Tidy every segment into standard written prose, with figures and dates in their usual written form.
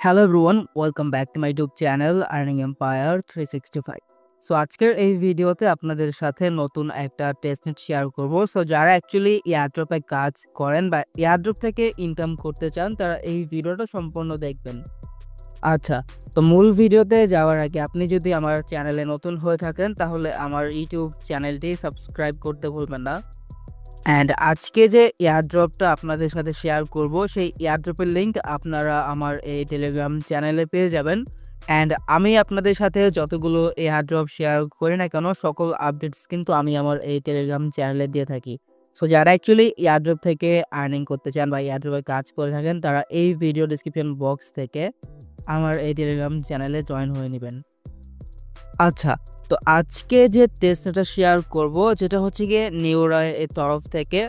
Hello everyone, welcome back to my YouTube channel earning empire 365। So আজকের এই ভিডিওতে আপনাদের সাথে নতুন একটা টেস্টনেট শেয়ার করব। সো যারা অ্যাকচুয়ালি এয়ারড্রপে কাজ করেন বা এয়ারড্রপ থেকে ইনকাম করতে চান তারা এই ভিডিওটা সম্পূর্ণ দেখবেন। আচ্ছা, তো মূল ভিডিওতে যাওয়ার আগে আপনি যদি আমার চ্যানেলে নতুন হয়ে থাকেন তাহলে আমার ইউটিউব চ্যানেলটি সাবস্ক্রাইব করতে ভুলবেন না। অ্যান্ড আজকে যে এয়ারড্রপটা আপনাদের সাথে শেয়ার করব সেই এয়ারড্রপের লিঙ্ক আপনারা আমার এই টেলিগ্রাম চ্যানেলে পেয়ে যাবেন। অ্যান্ড আমি আপনাদের সাথে যতগুলো এয়ারড্রপ শেয়ার করি না কেন সকল আপডেটস কিন্তু আমি আমার এই টেলিগ্রাম চ্যানেলে দিয়ে থাকি। সো যারা অ্যাকচুয়ালি এয়ারড্রপ থেকে আর্নিং করতে চান বা এয়ারড্রপে কাজ করে থাকেন তারা এই ভিডিও ডিসক্রিপশন বক্স থেকে আমার এই টেলিগ্রাম চ্যানেলে জয়েন হয়ে নেবেন। আচ্ছা, তো আজকে যে টেস্টটা শেয়ার করব যেটা হচ্ছে গিয়ে নিউরা এর তরফ থেকে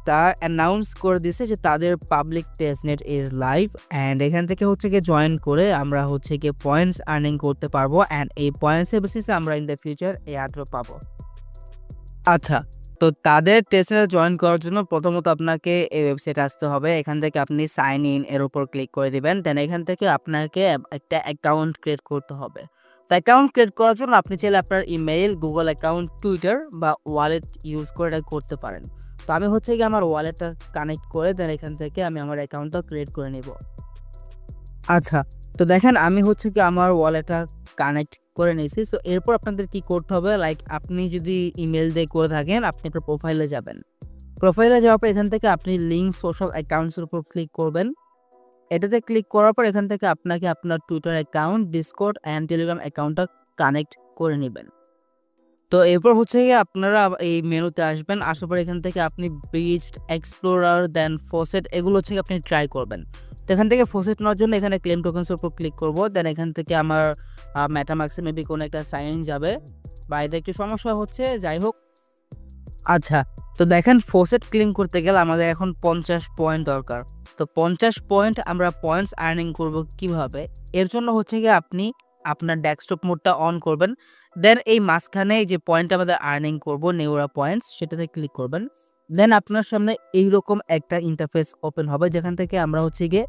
তারা অ্যানাউন্স করে দিয়েছে যে তাদের public testnet is live. And এখান থেকে হচ্ছে গিয়ে জয়েন করে আমরা হচ্ছে গিয়ে পয়েন্টস আর্নিং করতে পারবো। অ্যান্ড এই পয়েন্টসের বেসিসে আমরা ইন দ্য ফিউচার এয়ারড্রপ পাবো। আচ্ছা, তো তাদের টেস্টনেটে জয়েন করার জন্য প্রথমত আপনাকে এই ওয়েবসাইটে আসতে হবে। এখান থেকে আপনি সাইন ইন এর উপর ক্লিক করে দিবেন। দেন এখান থেকে আপনাকে একটা অ্যাকাউন্ট ক্রিয়েট করতে হবে। তো অ্যাকাউন্ট ক্রিয়েট করার জন্য আপনি চাইলে আপনার ইমেইল, গুগল অ্যাকাউন্ট, টুইটার বা ওয়ালেট ইউজ করে এটা করতে পারেন। তো আমি হচ্ছে গিয়ে আমার ওয়ালেটটা কানেক্ট করে দেন এখান থেকে আমি আমার অ্যাকাউন্টটা ক্রিয়েট করে নিব। আচ্ছা, তো দেখেন আমি হচ্ছে কি আমার ওয়ালেটটা কানেক্ট করে নিয়েছি। সো এরপর আপনাদের কি করতে হবে, আপনি যদি ইমেল দিয়ে করে থাকেন আপনি আপনার প্রোফাইলে যাবেন। প্রোফাইলে যাওয়ার পর এখান থেকে আপনি লিঙ্ক সোশ্যাল অ্যাকাউন্টসের উপর ক্লিক করবেন। এটাতে ক্লিক করার পর এখান থেকে আপনাকে আপনার Twitter account, Discord and Telegram অ্যাকাউন্টটা কানেক্ট করে নেবেন। তো এরপর হচ্ছে গিয়ে আপনারা এই মেনুতে আসবেন। আসার পর এখান থেকে আপনি ব্রিজড, এক্সপ্লোরার, দেন ফসেট এগুলো হচ্ছে আপনি ট্রাই করবেন। তো এখান থেকে ফসেট নেওয়ার জন্য এখানে ক্লেম টোকেন্সের উপর ক্লিক করব। দেন এখান থেকে আমার মেটামাক্সে মেবি কোনো একটা সাইন যাবে বা এটা একটু সমস্যা হচ্ছে, যাই হোক। আচ্ছা, তো দেখেন ফসেট ক্লেম করতে গেলে আমাদের এখন 50 পয়েন্ট দরকার। তো 50 পয়েন্ট আমরা পয়েন্টস আর্নিং করব কিভাবে? এর জন্য হচ্ছে গিয়ে আপনি আপনার ডেস্কটপ মোডটা অন করবেন। দেন এই মাঝখানে যে পয়েন্ট আমাদের আর্নিং করব নেউরা পয়েন্টস সেটাতে ক্লিক করবেন। দেন আপনার সামনে এইরকম একটা ইন্টারফেস ওপেন হবে যেখান থেকে আমরা হচ্ছে গিয়ে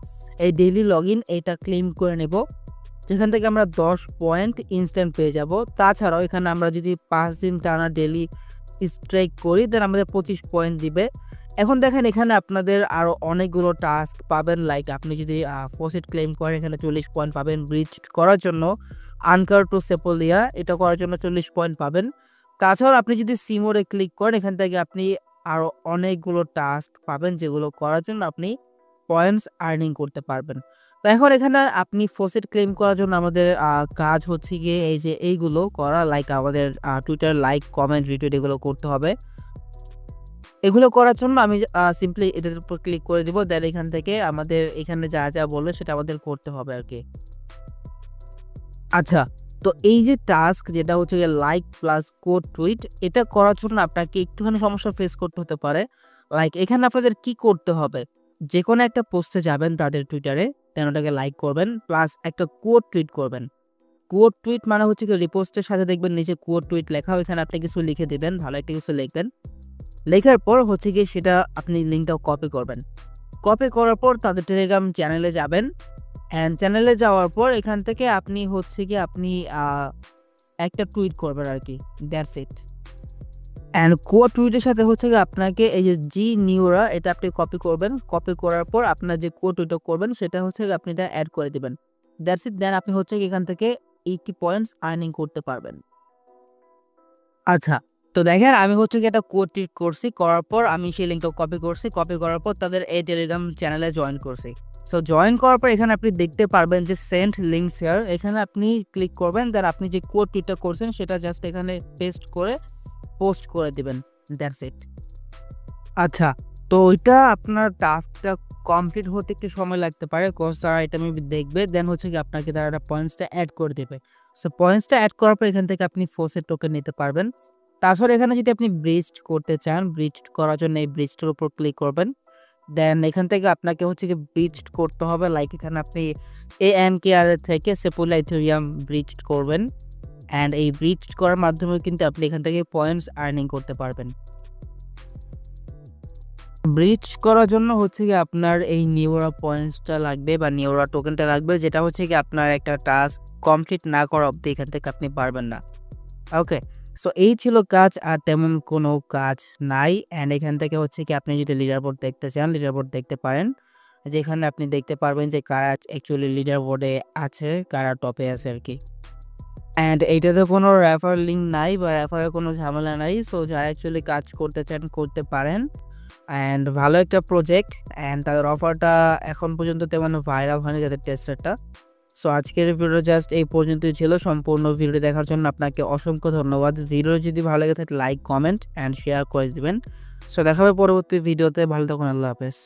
এই ডেইলি লগইন এইটা ক্লেম করে নেব, যেখান থেকে আমরা 10 পয়েন্ট ইনস্ট্যান্ট পেয়ে যাব। তাছাড়াও এখানে আমরা যদি 5 দিন টানা ডেইলি স্ট্রাইক করি দেন আমাদের 25 পয়েন্ট দিবে। এখন দেখেন এখানে আপনাদের আরও অনেকগুলো টাস্ক পাবেন। আপনি যদি ফসেট ক্লেম করেন এখানে 40 পয়েন্ট পাবেন। ব্রিজ করার জন্য আনকার টু সেপোলিয়া এটা করার জন্য 40 পয়েন্ট পাবেন। তাছাড়াও আপনি যদি সিমোরে ক্লিক করেন এখান থেকে আপনি আরও অনেকগুলো টাস্ক পাবেন যেগুলো করার জন্য আপনি পয়েন্টস আর্নিং করতে পারবেন। তো এখন এখানে আপনি ফসেট ক্লেম করার জন্য আমাদের কাজ হচ্ছে গিয়ে এই যে এইগুলো করা, আমাদের টুইটার লাইক, কমেন্ট, রিটুইট এগুলো করতে হবে। এগুলো করার জন্য আমি সিম্পলি এটার উপর ক্লিক করে দিব। দেন এখান থেকে আমাদের এখানে যা যা বলবে সেটা আমাদের করতে হবে আর কি। আচ্ছা, তো এই যে টাস্ক যেটা হচ্ছে গিয়ে লাইক প্লাস কোড টুইট এটা করার জন্য আপনাকে একটুখানি সমস্যা ফেস করতে হতে পারে। এখানে আপনাদের কি করতে হবে, যে কোনো একটা পোস্টে যাবেন তাদের টুইটারে, দেন ওটাকে লাইক করবেন প্লাস একটা কোড টুইট করবেন। কোড টুইট মানে হচ্ছে কি রিপোস্টের সাথে দেখবেন নিচে কোড টুইট লেখা, ওইখানে আপনি কিছু লিখে দিবেন, ভালো একটা কিছু লিখবেন। লেখার পর হচ্ছে গিয়ে সেটা আপনি লিঙ্কটাও কপি করবেন। কপি করার পর তাদের টেলিগ্রাম চ্যানেলে যাবেন। অ্যান্ড চ্যানেলে যাওয়ার পর এখান থেকে আপনি হচ্ছে গিয়ে আপনি একটা টুইট করবেন আর কি, দ্যাটস ইট। অ্যান্ড কোড টুইটের সাথে হচ্ছে গিয়ে আপনাকে এই যে জি নিউরা এটা আপনি কপি করবেন। কপি করার পর আপনার যে কোড টুইটটা করবেন সেটা হচ্ছে গিয়ে আপনি এটা অ্যাড করে দিবেন, দ্যাটস ইট। দেন আপনি হচ্ছে এখান থেকে 80 পয়েন্টস আর্নিং করতে পারবেন। আচ্ছা, তো দেখেন আমি হচ্ছে কি একটা কোড টুইট করছি, করার পর আমি সেই লিঙ্কটা কপি করছি, কপি করার পর তাদের এই টেলিগ্রাম চ্যানেলে জয়েন করছি। সো জয়েন করার পর এখানে আপনি দেখতে পারবেন যে সেন্ড লিঙ্ক শেয়ার, এখানে আপনি ক্লিক করবেন। দেন আপনি যে কোড টুইটটা করছেন সেটা জাস্ট এখানে পেস্ট করে পোস্ট করে দিবেন, দ্যাটস ইট। আচ্ছা, তো ওইটা আপনার টাস্কটা কমপ্লিট হতে একটু সময় লাগতে পারে, কোর্স তারা এটা মেবি দেখবে। দেন হচ্ছে কি আপনাকে তারা পয়েন্টসটা অ্যাড করে দেবে। সো পয়েন্টসটা অ্যাড করার পর এখান থেকে আপনি ফসেট টোকেন নিতে পারবেন। তাছাড়া এখানে যদি আপনি ব্রিজড করতে চান, ব্রিজড করার জন্য এই ব্রিজটার উপর ক্লিক করবেন। দেন এখান থেকে আপনাকে হচ্ছে কি ব্রিজড করতে হবে। এখানে আপনি ANKR থেকে সেপোলা ইথেরিয়াম ব্রিজড করবেন। অ্যান্ড এই ব্রিজড করার মাধ্যমে কিন্তু আপনি এখান থেকে পয়েন্টস আর্নিং করতে পারবেন। ব্রিজ করার জন্য হচ্ছে গিয়ে আপনার এই নিউরা পয়েন্টসটা লাগবে বা নিউরা টোকেনটা লাগবে, যেটা হচ্ছে গিয়ে আপনার একটা টাস্ক কমপ্লিট না করা অবধি এখান থেকে আপনি পারবেন না। ওকে, সো এই ছিল কাজ, আর তেমন কোনো কাজ নাই। অ্যান্ড এখান থেকে হচ্ছে কি আপনি যদি লিডার বোর্ড দেখতে চান, লিডার বোর্ড দেখতে পারেন, যেখানে আপনি দেখতে পারবেন যে কারা অ্যাকচুয়ালি লিডার বোর্ডে আছে, কারা টপে আছে আর কি। অ্যান্ড এইটাতে কোনো রেফার লিঙ্ক নাই বা রেফারের কোনো ঝামেলা নাই। সো যারা অ্যাকচুয়ালি কাজ করতে চান করতে পারেন। অ্যান্ড ভালো একটা প্রজেক্ট, অ্যান্ড তাদের অফারটা এখন পর্যন্ত তেমন ভাইরাল হয়নি যাদের টেস্টারটা। সো আজকের ভিডিও জাস্ট এই পর্যন্তই ছিল। সম্পূর্ণ ভিডিও দেখার জন্য আপনাকে অসংখ্য ধন্যবাদ। ভিডিও যদি ভালো লেগে থাকে লাইক, কমেন্ট অ্যান্ড শেয়ার করে দিবেন। সো দেখা হবে পরবর্তী ভিডিওতে। ভালো থাকুন, আল্লাহ হাফেজ।